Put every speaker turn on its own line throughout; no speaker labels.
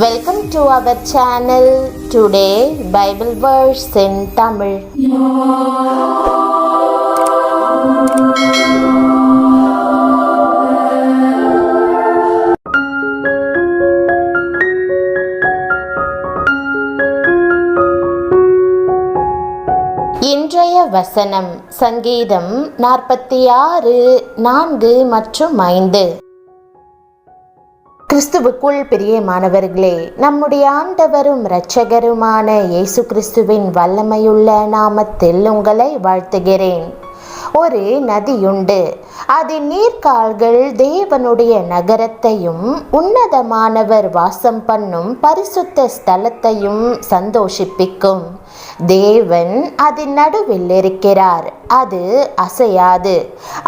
Welcome to our channel. Today Bible verse in Tamil. இன்றைய வசனம் சங்கீதம் 46 4 மற்றும் 5. கிறிஸ்துவுக்குள் பிரியமானவர்களே, நம்முடைய ஆண்டவரும் இரட்சகருமான இயேசு கிறிஸ்துவின் வல்லமையுள்ள நாமத்தில் உங்களை வாழ்த்துகிறேன். ஒரு நதியுண்டு, அதன் நீர்க்கால்கள் தேவனுடைய நகரத்தையும் உன்னதமானவர் வாசம் பண்ணும் பரிசுத்த ஸ்தலத்தையும் சந்தோஷிப்பிக்கும். தேவன் அதன் நடுவில் இருக்கிறார், அது அசையாது.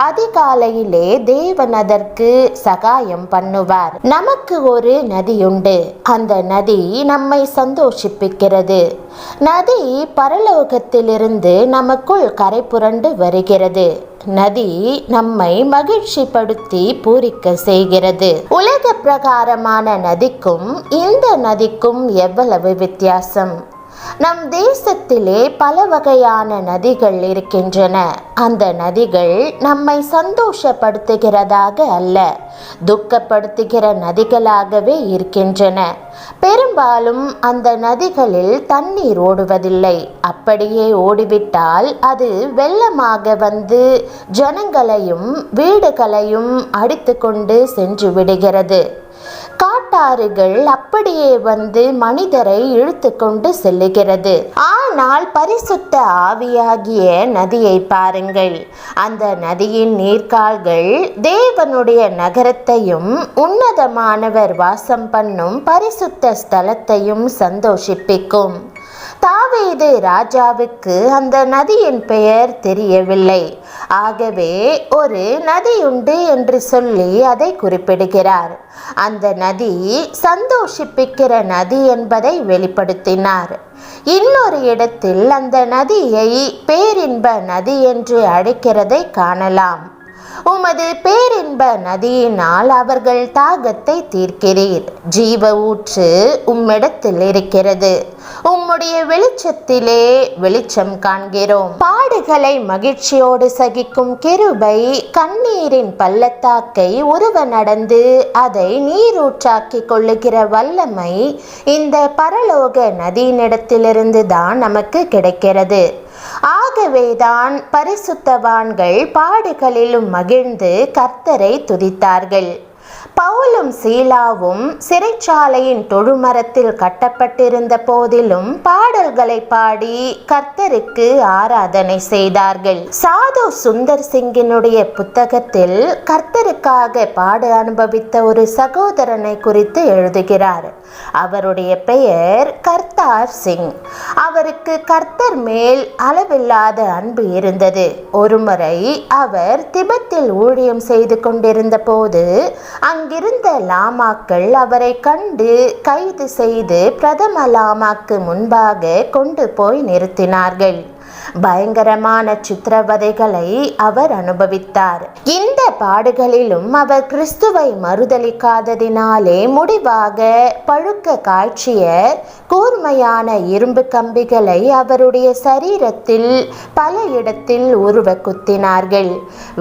அதிகாலையிலே தேவன் அதற்கு சகாயம் பண்ணுவார். நமக்கு ஒரு நதியுண்டு, அந்த நதி நம்மை சந்தோஷிப்பிக்கிறது. நதி பரலோகத்திலிருந்து நமக்குள் கரை புரண்டு வருகிறது. நதி நம்மை மகிழ்ச்சிப்படுத்தி பூரிக்க செய்கிறது. உலக பிரகாரமான நதிக்கும் இந்த நதிக்கும் எவ்வளவு வித்தியாசம்! நம் தேசத்திலே பல வகையான நதிகள் இருக்கின்றன. அந்த நதிகள் நம்மை சந்தோஷப்படுத்துகிறதாக அல்ல, துக்கப்படுத்துகிற நதிகளாகவே இருக்கின்றன. பெரும்பாலும் அந்த நதிகளில் தண்ணீர் ஓடுவதில்லை. அப்படியே ஓடிவிட்டால் அது வெள்ளமாக வந்து ஜனங்களையும் வீடுகளையும் அடித்து கொண்டு சென்று விடுகிறது. காட்டாறுகள் அப்படியே வந்து மனிதரை இழுத்து கொண்டு செல்லுகிறது. ஆனால் பரிசுத்த ஆவியாகிய நதியை பாருங்கள். அந்த நதியின் நீர்க்கால்கள் தேவனுடைய நகரத்தையும் உன்னதமானவர் வாசம் பண்ணும் பரிசுத்த ஸ்தலத்தையும் சந்தோஷிப்பிக்கும். தாவீது ராஜாவுக்கு அந்த நதியின் பெயர் தெரியவில்லை. ஆகவே ஒரு நதியுண்டு என்று சொல்லி அதை குறிப்பிடுகிறார். அந்த நதி சந்தோஷிப்பிக்கிற நதி என்பதை வெளிப்படுத்தினார். இன்னொரு இடத்தில் அந்த நதியை பேரின்ப நதி என்று அழைக்கிறதை காணலாம். உமது பேரின்ப நதியினால் அவர்கள் தாகத்தை தீர்க்கிறீர். ஜீவ ஊற்று உம்மிடத்தில் இருக்கிறது. உம்முடைய வெளிச்சத்திலே வெளிச்சம் காண்கிறோம். பாடுகளை மகிழ்ச்சியோடு சகிக்கும் கிருபை, கண்ணீரின் பள்ளத்தாக்கை உருவ நடந்து அதை நீரூற்றாக்கி கொள்ளுகிற வல்லமை இந்த பரலோக நதியினிடத்திலிருந்து தான் நமக்கு கிடைக்கிறது. ஆகவேதான் பரிசுத்தவான்கள் பாடுகளிலும் மகிழ்ந்து கர்த்தரை துதித்தார்கள். பவுலும் சீலாவும் சிறைச்சாலையின் தொழுமரத்தில் கட்டப்பட்டிருந்த போதிலும் பாடல்களை பாடி கர்த்தருக்கு ஆராதனை செய்தார்கள். சாது சுந்தர் சிங்கினுடைய புத்தகத்தில் கர்த்தருக்காக பாடு அனுபவித்த ஒரு சகோதரனை குறித்து எழுதுகிறார். அவருடைய பெயர் கர்த்தார் சிங். அவருக்கு கர்த்தர் மேல் அளவில்லாத அன்பு இருந்தது. ஒருமுறை அவர் திபெத்தில் ஊழியம் செய்து கொண்டிருந்த போது அங்கிருந்த லாமாக்கள் அவரை கண்டு கைது செய்து பிரதம லாமாக்கு முன்பாக கொண்டு போய் நிறுத்தினார்கள். பயங்கரமான சித்திரவதைகளை அவர் அனுபவித்தார். இந்த பாடுகளிலும் அவர் கிறிஸ்துவை மறுதலிக்காததினாலே முடிவாக பழுக்க காய்ச்சிய கூர்மையான இரும்பு கம்பிகளை அவருடைய சரீரத்தில் பல இடத்தில் உருவ குத்தினார்கள்.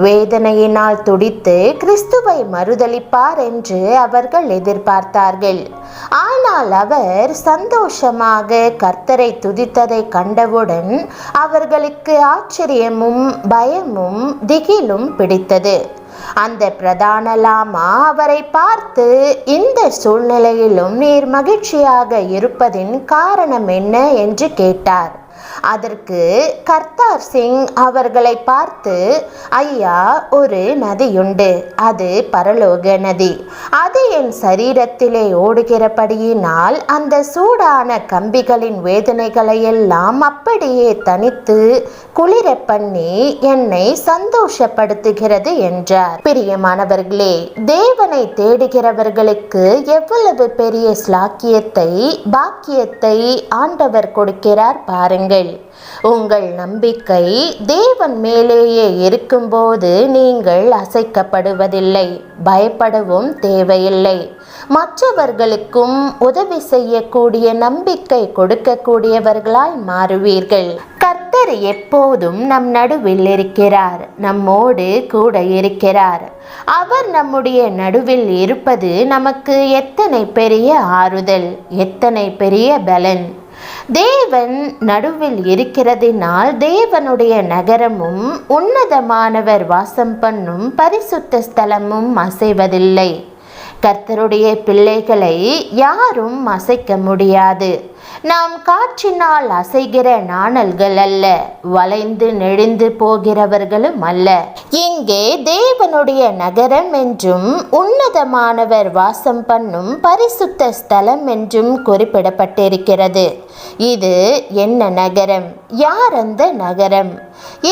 வேதனையினால் துடித்து கிறிஸ்துவை மறுதலிப்பார் என்று அவர்கள் எதிர்பார்த்தார்கள். ஆனால் அவர் சந்தோஷமாக கர்த்தரை துதித்ததை கண்டவுடன் அவர்களுக்கு ஆச்சரியமும் பயமும் திகிலும் பிடித்தது. அந்த பிரதான லாமா அவரை பார்த்து, இந்த சூழ்நிலையிலும் நீர் மகிழ்ச்சியாக இருப்பதின் காரணம் என்ன என்று கேட்டார். அதற்கு கர்த்தார் சிங் அவர்களை பார்த்து, ஐயா, ஒரு நதியுண்டு, அது பரலோக நதி. அது என் சரீரத்திலே ஓடுகிறபடியினால் அந்த சூடான கம்பிகளின் வேதனைகளை எல்லாம் அப்படியே தனித்து குளிர பண்ணி என்னை சந்தோஷப்படுத்துகிறது என்றார். பிரியமானவர்களே, தேவனை தேடுகிறவர்களுக்கு எவ்வளவு பெரிய ஸ்லாக்கியத்தை பாக்கியத்தை ஆண்டவர் கொடுக்கிறார் பாருங்கள். கொள்ளுங்கள். உங்கள் நம்பிக்கை தேவன் மேலேயே இருக்கும்போது நீங்கள் அசைக்கப்படுவதில்லை, பயப்படவும் தேவையில்லை. மற்றவர்களுக்கும் உதவி செய்யக்கூடிய நம்பிக்கை கொடுக்கக்கூடியவர்களாய் மாறுவீர்கள். கர்த்தர் எப்போதும் நம் நடுவில் இருக்கிறார், நம்மோடு கூட இருக்கிறார். அவர் நம்முடைய நடுவில் இருப்பது நமக்கு எத்தனை பெரிய ஆறுதல், எத்தனை பெரிய பலன்! தேவன் நடுவில் இருக்கிறதினால் தேவனுடைய நகரமும் உன்னதமானவர் வாசம் பண்ணும் பரிசுத்த ஸ்தலமும் அசைவதில்லை. கர்த்தருடைய பிள்ளைகளை யாரும் அசைக்க முடியாது. நாம் காற்றினால் அசைகிற நாணல்கள் அல்ல, வளைந்து நெளிந்து போகிறவர்களும் அல்ல. இங்கே தேவனுடைய நகரம் என்றும் உன்னதமானவர் வாசம் பண்ணும் பரிசுத்த ஸ்தலம் என்றும் குறிப்பிடப்பட்டிருக்கிறது. இது என்ன நகரம்? யார் அந்த நகரம்?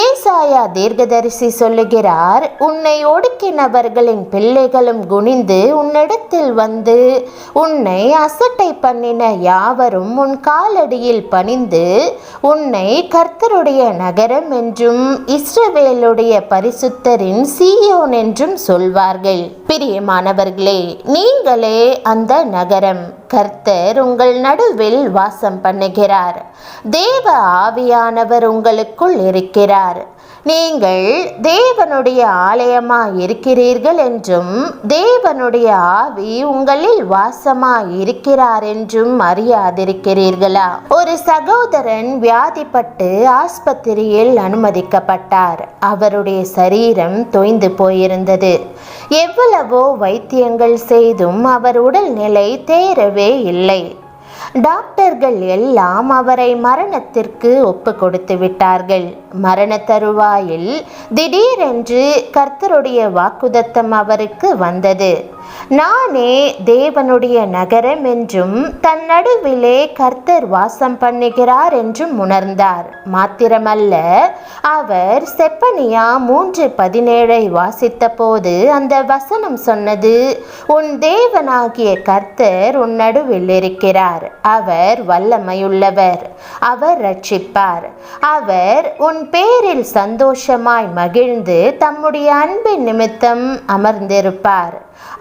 ஏசாயா தீர்க்கதரிசி சொல்லுகிறார், உன்னை ஒடுக்கினவர்களின் பிள்ளைகளும் குனிந்து உன்னிடத்தில் வந்து உன்னை அசட்டை பண்ணின யாவரும் உன் காலடியில் பணிந்து உன்னை கர்த்தருடைய நகரம் என்றும் இஸ்ரவேலுடைய பரிசுத்தரின் சீயோன் என்றும் சொல்வார்கள். பிரியமானவர்களே, நீங்களே அந்த நகரம். கர்த்தர் உங்கள் நடுவில் வாசம் பண்ணுகிறார். தேவ ஆவியானவர் உங்களுக்குள் இருக்கிறார். நீங்கள் தேவனுடைய ஆலயமாய் இருக்கிறீர்கள் என்றும் தேவனுடைய ஆவி உங்களில் வாசமாய் இருக்கிறார் என்றும் அறியாதிருக்கிறீர்களா? ஒரு சகோதரன் வியாதிப்பட்டு ஆஸ்பத்திரியில் அனுமதிக்கப்பட்டார். அவருடைய சரீரம் தொய்ந்து போயிருந்தது. எவ்வளவோ வைத்தியங்கள் செய்தும் அவர் உடல்நிலை தேறவே இல்லை. டாக்டர்கள் எல்லாம் அவரை மரணத்திற்கு ஒப்பு கொடுத்து விட்டார்கள். மரண தருவாயில் திடீரென்று கர்த்தருடைய வாக்குத்தத்தம் அவருக்கு வந்தது. நானே தேவனுடைய நகரம் என்றும் தன் நடுவிலே கர்த்தர் வாசம் பண்ணுகிறார் என்றும் உணர்ந்தார். மாத்திரமல்ல, அவர் செப்பனியா 3:17 வாசித்த போது அந்த வசனம் சொன்னது, உன் தேவனாகிய கர்த்தர் உன் நடுவில் இருக்கிறார். அவர் வல்லமையுள்ளவர், அவர் ரட்சிப்பார். அவர் உன் பேரில் சந்தோஷமாய் மகிழ்ந்து தம்முடைய அன்பின் நிமித்தம் அமர்ந்திருப்பார்.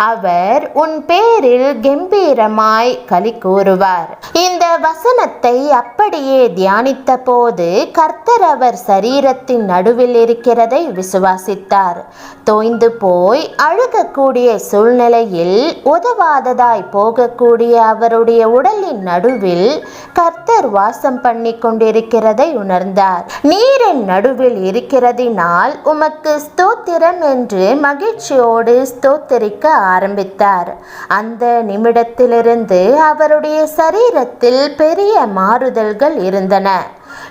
அவர் உன் பேரில் கம்பீரமாய் களி கூறுவார். இந்த வசனத்தை அப்படியே தியானித்த போது கர்த்தர் அவர் சரீரத்தின் நடுவில் இருக்கிறதை விசுவாசித்தார். தோய்ந்து போய் அழுகக்கூடிய சூழ்நிலையில் உதவாததாய் போகக்கூடிய அவருடைய உடலின் நடுவில் கர்த்தர் வாசம் பண்ணி கொண்டிருக்கிறதை உணர்ந்தார். நீரின் நடுவில் இருக்கிறதினால் உமக்கு ஸ்தோத்திரம் என்று மகிழ்ச்சியோடு ஸ்தோத்திரிக்க ஆரம்பித்தார். அந்த நிமிடத்திலிருந்து அவருடைய சரீரத்தில் பெரிய மாறுதல்கள் இருந்தன.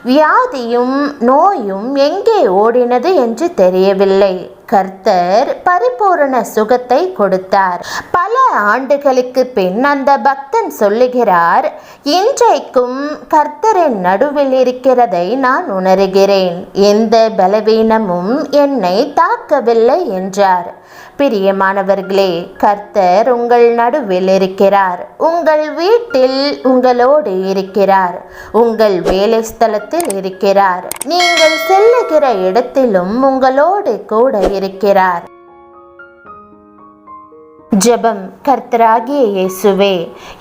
வியாதியும் நோயும் எங்கே ஓடினது என்று தெரியவில்லை. கர்த்தர் பரிபூரண சுகத்தை கொடுத்தார். பல ஆண்டுகளுக்கு பின் அந்த பக்தன் சொல்லுகிறார், இன்றைக்கும் கர்த்தரின் நடுவில் இருக்கிறதை நான் உணர்கிறேன். எந்த பலவீனமும் என்னை தாக்கவில்லை என்றார். பிரியமானவர்களே, கர்த்தர் உங்கள் நடுவில் இருக்கிறார். உங்கள் வீட்டில் உங்களோடு இருக்கிறார். உங்கள் வேலை ஸ்தலத்தில் இருக்கிறார். நீங்கள் செல்லுகிற இடத்திலும் உங்களோடு கூட இருக்கிறார். ஜெபம். கர்த்தராகிய இயேசுவே,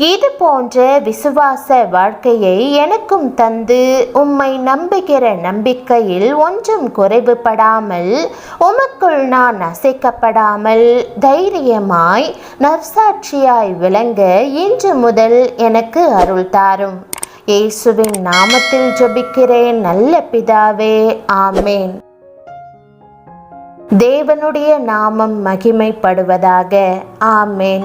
இது போன்ற விசுவாச வாழ்க்கையை எனக்கும் தந்து உம்மை நம்புகிற நம்பிக்கையில் ஒன்றும் குறைவுபடாமல் உமக்குள் நான் அசைக்கப்படாமல் தைரியமாய் நற்சாட்சியாய் விளங்க இன்று முதல் எனக்கு அருள் தாரும். இயேசுவின் நாமத்தில் ஜெபிக்கிறேன் நல்ல பிதாவே, ஆமேன். தேவனுடைய நாமம் மகிமைப்படுவதாக. ஆமேன்.